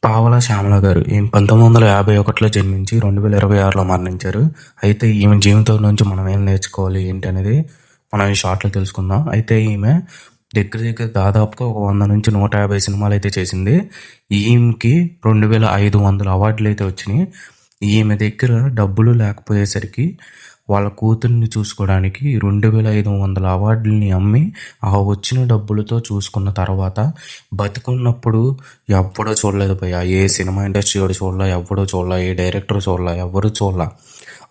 పావలా శ్యామల గారు. ఈమె 1951లో జన్మించి 2026లో మరణించారు. అయితే ఈమె జీవితం నుంచి మనం ఏం నేర్చుకోవాలి ఏంటి అనేది మనం ఈ షార్ట్‌లో తెలుసుకుందాం. అయితే ఈమె దగ్గర దగ్గర దాదాపుగా ఒక 100-150 సినిమాలైతే చేసింది. ఈమెకి 2500 అవార్డులైతే వచ్చినియి. ఈమె దగ్గర డబ్బులు లేకపోయేసరికి వాళ్ళ కూతుర్ని చూసుకోవడానికి 2500 అవార్డులని అమ్మి ఆ వచ్చిన డబ్బులతో చూసుకున్న తర్వాత బతికున్నప్పుడు ఎవ్వడూ చూడలేదు భయ్యా. ఏ సినిమా ఇండస్ట్రీ వాడు చూడలే, ఎవ్వడూ చూడలే, ఏ డైరెక్టర్ చూడలే, ఎవ్వరూ చూడలే.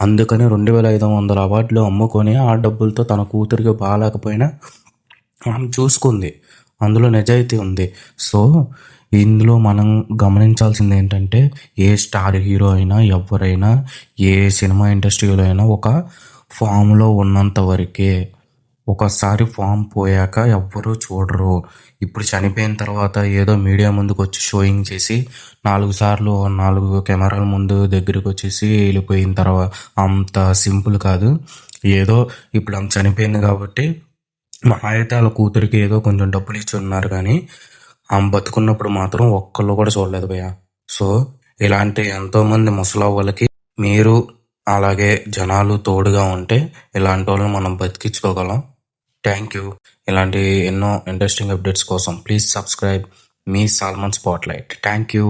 అందుకని 2500 అవార్డులు అమ్ముకొని ఆ డబ్బులతో తన కూతురికి బాగాలేకపోయినా ఆమె చూసుకుంది. అందులో నిజాయితీ ఉంది. సో ఇందులో మనం గమనించాల్సింది ఏంటంటే, ఏ స్టార్ హీరో అయినా ఎవరైనా ఏ సినిమా ఇండస్ట్రీలో అయినా ఒక ఫామ్లో ఉన్నంత వరకే. ఒకసారి ఫామ్ పోయాక ఎవ్వరూ చూడరు. ఇప్పుడు చనిపోయిన తర్వాత ఏదో మీడియా ముందుకు వచ్చి షోయింగ్ చేసి 4 సార్లు 4 కెమెరాల ముందు దగ్గరికి వచ్చేసి వెళ్ళిపోయిన తర్వాత అంత సింపుల్ కాదు. ఏదో ఇప్పుడు ఆమె చనిపోయింది కాబట్టి మహా అయితే వాళ్ళ కూతురికి ఏదో కొంచెం డబ్బులు ఇచ్చి ఉన్నారు కానీ ఆమె బతుకున్నప్పుడు మాత్రం ఒక్కళ్ళు కూడా చూడలేదు భయ్యా. సో ఇలాంటి ఎంతోమంది ముసలవ్వలకి మీరు అలాగే జనాలు తోడుగా ఉంటే ఇలాంటి వాళ్ళని మనం బతికించుకోగలం. Thank you. ఇలాంటి ఎన్నో ఇంట్రెస్టింగ్ అప్డేట్స్ కోసం ప్లీజ్ సబ్స్క్రైబ్ మీ సాల్మన్ స్పాట్లైట్. Thank you.